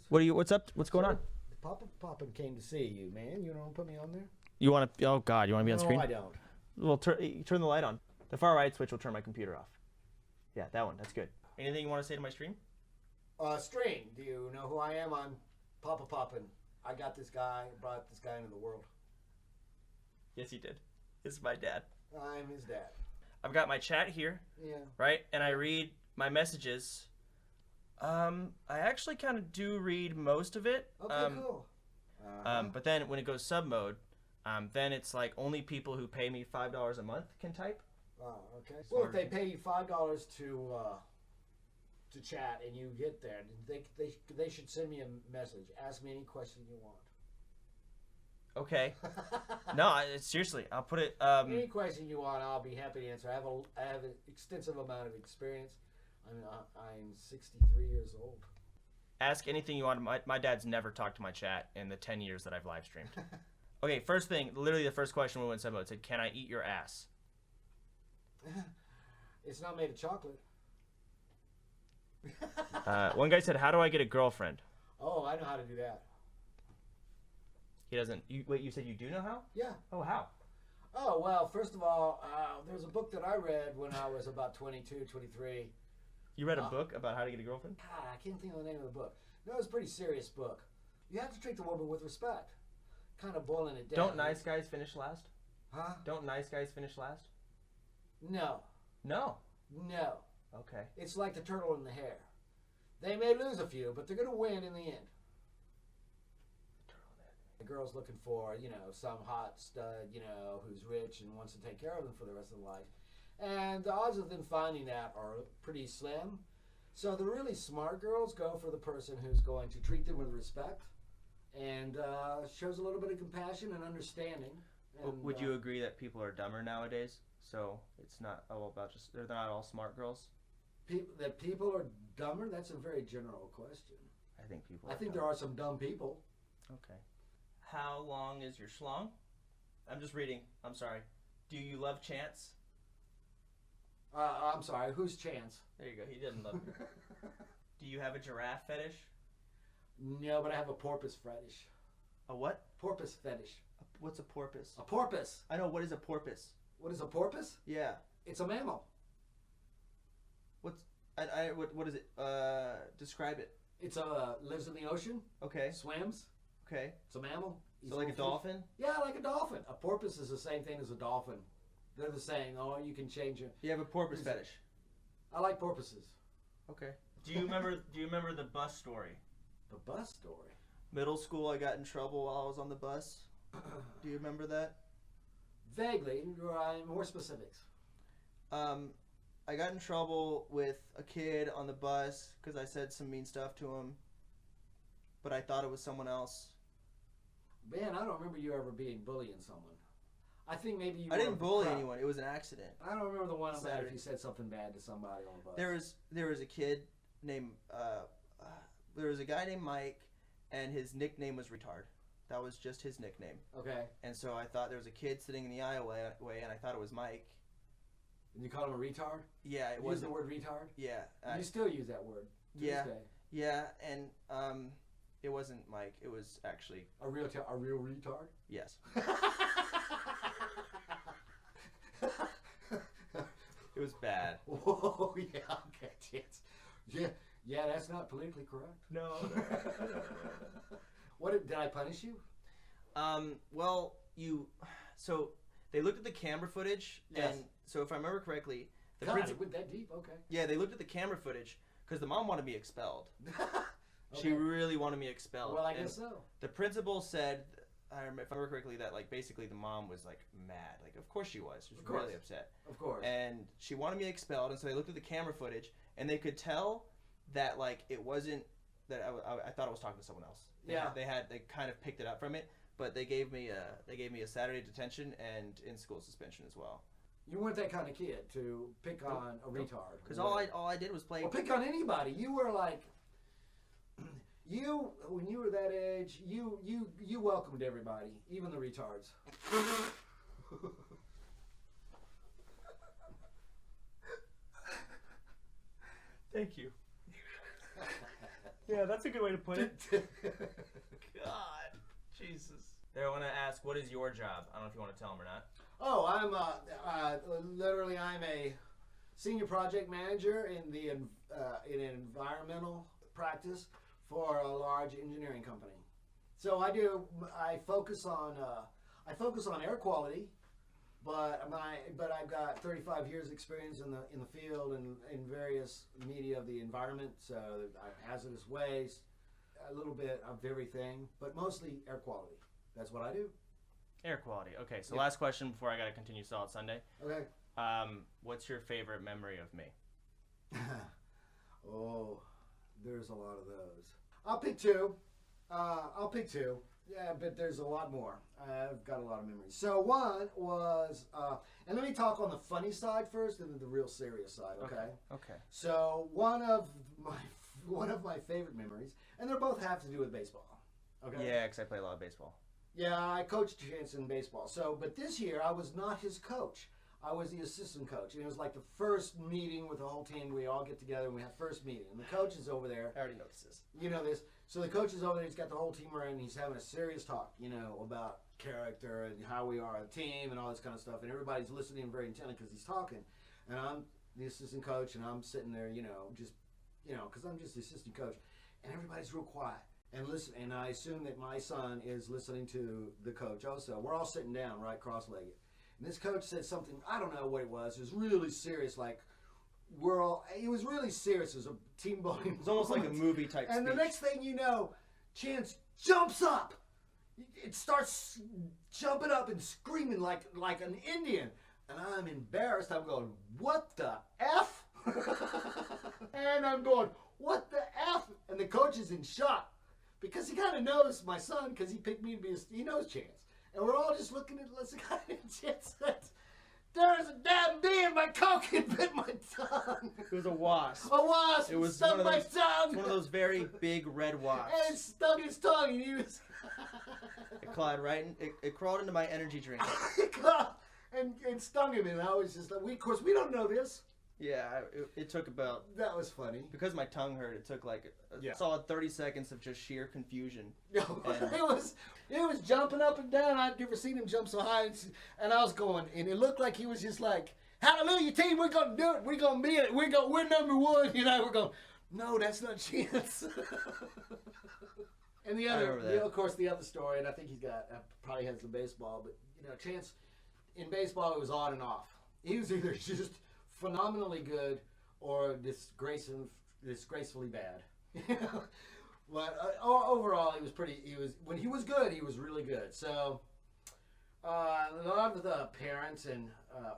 What's up? What's going on? Papapoppin came to see you, man. You don't put me on there? You want to? Oh God, you want to be on screen? No, I don't. Well, turn the light on. The far right switch will turn my computer off. Yeah, that one. That's good. Anything you want to say to my stream? Stream. Do you know who I am? I'm Papapoppin. I got this guy. Brought this guy into the world. Yes, you did. This is my dad. I'm his dad. I've got my chat here. Yeah. Right, and I read my messages. I actually kind of do read most of it. Okay, cool. But then when it goes sub mode, then it's like only people who pay me $5 a month can type. Oh, okay. Well, if they pay you $5 to chat and you get there, they should send me a message. Ask me any question you want. Okay. No, seriously, I'll put it. Any question you want, I'll be happy to answer. I have an extensive amount of experience. I'm 63 years old. Ask anything you want. My dad's never talked to my chat in the 10 years that I've live streamed. Okay, first thing, literally the first question we went sub mode said, "Can I eat your ass?" It's not made of chocolate. One guy said, "How do I get a girlfriend?" Oh, I know how to do that. He doesn't. Wait, you said you do know how? Yeah. Oh, how? Oh, well, first of all, there's a book that I read when I was about 22, 23. You read a book about how to get a girlfriend? God, I can't think of the name of the book. No, it's a pretty serious book. You have to treat the woman with respect. Kind of boiling it down. Don't nice guys finish last? Huh? Don't nice guys finish last? No. No. No. Okay. It's like the turtle and the hare. They may lose a few, but they're going to win in the end. The girl's looking for, some hot stud, who's rich and wants to take care of them for the rest of their life. And the odds of them finding that are pretty slim. So the really smart girls go for the person who's going to treat them with respect and shows a little bit of compassion and understanding. And, would you agree that people are dumber nowadays? So it's not all about just, they're not all smart girls? That people are dumber? That's a very general question. I think people I think there are some dumb people. Okay. How long is your schlong? I'm just reading. I'm sorry. Do you love Chance? I'm sorry, who's Chance? There you go. He didn't love you. Do you have a giraffe fetish? No, but I have a porpoise fetish. A what? Porpoise fetish. What's a porpoise? A porpoise. I know. What is a porpoise? What is a porpoise? Yeah. It's a mammal. What is it? Describe it. It's lives in the ocean. Okay. Swims. Okay. It's a mammal. So like a dolphin? Yeah, like a dolphin. A porpoise is the same thing as a dolphin. They're the same. Oh, you can change it. You have a porpoise fetish. I like porpoises. Okay. Do you remember the bus story? The bus story? Middle school, I got in trouble while I was on the bus. Do you remember that? Vaguely. More specifics. I got in trouble with a kid on the bus because I said some mean stuff to him, but I thought it was someone else. Man, I don't remember you ever bullying someone. I think maybe you. I didn't bully anyone. It was an accident. I don't remember the one about if you said something bad to somebody on the bus. There was a kid named there was a guy named Mike, and his nickname was Retard. That was just his nickname. Okay. And so I thought there was a kid sitting in the aisleway, and I thought it was Mike. And you called him a retard? Yeah, it was. Use the word retard? Yeah. You still use that word. Yeah. Yeah, and it wasn't Mike. It was actually a real retard. Yes. It was bad. Oh yeah, okay. Yeah, that's not politically correct. No. What did I punish you? Well, so they looked at the camera footage, yes. And so if I remember correctly, it went that deep. Okay. Yeah, they looked at the camera footage because the mom wanted me expelled. Okay. She really wanted me expelled. Well, I guess so. The principal said, if I remember correctly, that like basically the mom was like mad. Like, of course she was. She was really upset. Of course. And she wanted me expelled, and so they looked at the camera footage, and they could tell that like it wasn't that I thought I was talking to someone else. They kind of picked it up from it, but they gave me a Saturday detention and in school suspension as well. You weren't that kind of kid to pick on a retard. Because all I did was play. Well, pick on anybody. You were like, when you were that age, you welcomed everybody, even the retards. Thank you. Yeah, that's a good way to put it. God, Jesus. There, I want to ask, what is your job? I don't know if you want to tell them or not. Oh, I'm I'm a senior project manager in an environmental practice for a large engineering company. So I focus on air quality, but I've got 35 years experience in the field and in various media of the environment. So hazardous waste, a little bit of everything, but mostly air quality. That's what I do. Air quality. Okay, so last question before I got to continue Solid Sunday. Okay. What's your favorite memory of me? Oh, there's a lot of those. I'll pick two. Yeah, but there's a lot more. I've got a lot of memories. So one was, and let me talk on the funny side first, and then the real serious side. Okay. So one of my favorite memories, and they both have to do with baseball. Okay. Yeah, because I play a lot of baseball. Yeah, I coached Chance in baseball. So, but this year I was not his coach. I was the assistant coach. And it was like the first meeting with the whole team. We all get together and we have first meeting. And the coach is over there. I already noticed this. You know this. So the coach is over there. He's got the whole team around. And he's having a serious talk, about character and how we are a team and all this kind of stuff. And everybody's listening very intently because he's talking. And I'm the assistant coach and I'm sitting there, because I'm just the assistant coach. And everybody's real quiet. And listen, and I assume that my son is listening to the coach also. We're all sitting down, right, cross-legged. And this coach said something, I don't know what it was. It was really serious, it was really serious. It was a team building. It was almost like a movie type And speech. the next thing you know, Chance jumps up. It starts jumping up and screaming like an Indian. And I'm embarrassed. I'm going, what the F? And I'm going, what the F? And the coach is in shock. Because he kind of knows my son, because he picked me to be he knows Chance. And we're all just looking at this guy, and Chance says, there's a damn bee in my coke and bit my tongue. It was a wasp. A wasp. It was stung my tongue. One of those very big red wasps. And it stung his tongue, and he was... It crawled into my energy drink. and stung him, and I was just like, of course, we don't know this. Yeah, it took about... That was funny. Because my tongue hurt, it took like a solid 30 seconds of just sheer confusion. It was jumping up and down. I'd never seen him jump so high. And I was going, and it looked like he was just like, hallelujah, team, we're going to do it. We're going to be it. We're number one. We're going, no, that's not Chance. And the other, of course, the other story, and I think he's probably has the baseball, but, Chance, in baseball, it was on and off. He was either just phenomenally good or disgracefully bad. But overall, when he was good, he was really good. So a lot of the parents and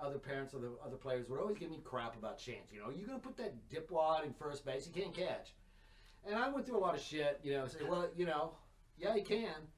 other parents of the other players would always give me crap about Chance. You're going to put that dipwad in first base, he can't catch. And I went through a lot of shit, say, well, yeah, he can.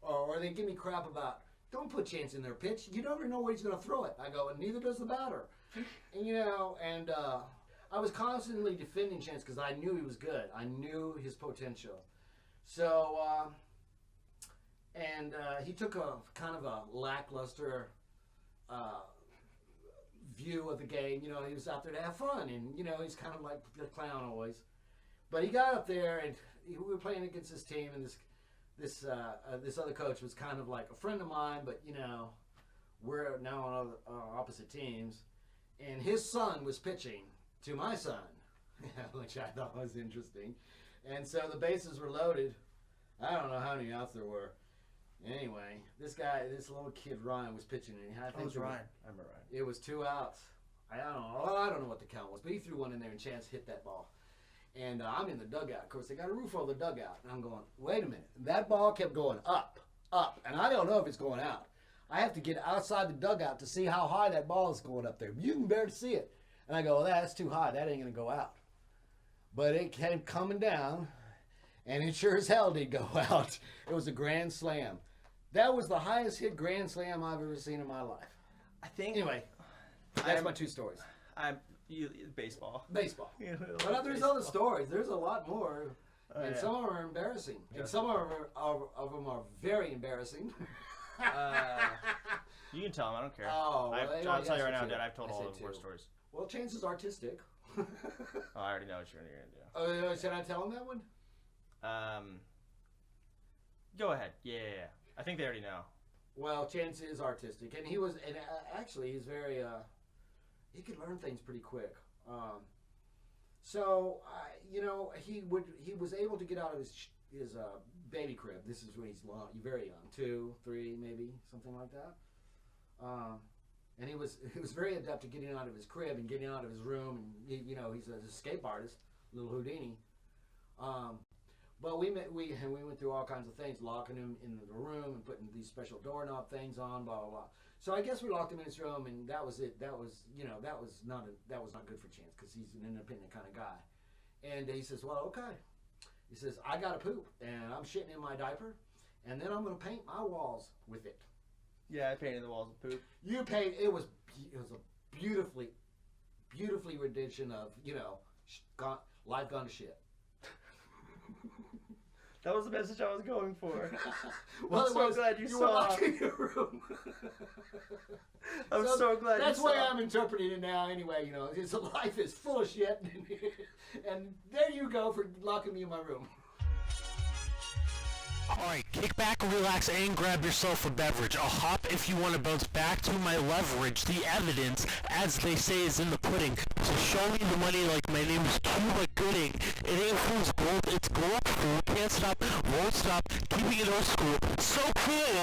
Or they give me crap about, don't put Chance in their pitch. You never know where he's going to throw it. I go, and neither does the batter. And I was constantly defending Chance because I knew he was good. I knew his potential. So, he took a kind of a lackluster view of the game. He was out there to have fun, and, he's kind of like the clown always. But he got up there, and we were playing against this team, and this other coach was kind of like a friend of mine, but, we're now on opposite teams. And his son was pitching to my son, which I thought was interesting. And so the bases were loaded. I don't know how many outs there were. Anyway, this little kid Ryan was pitching. And I think it was Ryan. I remember Ryan. It was 2 outs. I don't know what the count was, but he threw one in there and Chance hit that ball. And I'm in the dugout. Of course, they got a roof over the dugout. And I'm going, wait a minute. That ball kept going up. And I don't know if it's going out. I have to get outside the dugout to see how high that ball is going up there. You can barely see it. And I go, well, that's too high. That ain't going to go out. But it came coming down, and it sure as hell did go out. It was a grand slam. That was the highest hit grand slam I've ever seen in my life. I think... Anyway, that's my two stories. Baseball. Baseball. But there's other stories. There's a lot more. And some of them are embarrassing. And some of them are very embarrassing. You can tell him. I don't care. Oh, I'll tell you right now, Dad. I've told all the worst stories. Well, Chance is artistic. I already know what you're going to do. Oh, should I tell him that one? Go ahead. Yeah. I think they already know. Well, Chance is artistic, and he was, and actually, he's very. He could learn things pretty quick. So he was able to get out of his baby crib. This is when he's very young, 2, 3, maybe something like that. And he was very adept at getting out of his crib and getting out of his room. And he's an escape artist, little Houdini. But we went through all kinds of things, locking him in the room and putting these special doorknob things on, blah blah blah. So I guess we locked him in his room, and that was it. That was not good for Chance because he's an independent kind of guy. And he says, "Well, okay." He says, "I got to poop, and I'm shitting in my diaper, and then I'm going to paint my walls with it." Yeah, I painted the walls with poop. You paint. It was a beautifully rendition of life gone to shit. That was the message I was going for. Well, I'm so glad you saw. Were locked in your room. I'm so glad you saw. That's the way I'm interpreting it now. Anyway, his life is full of shit, and there you go for locking me in my room. Alright, kick back, relax, and grab yourself a beverage. I'll hop if you want to bounce back to my leverage. The evidence, as they say, is in the pudding. So show me the money like my name is Cuba Gooding. It ain't fool's gold, it's gold fool. Can't stop, won't stop, keeping it old school. So cool!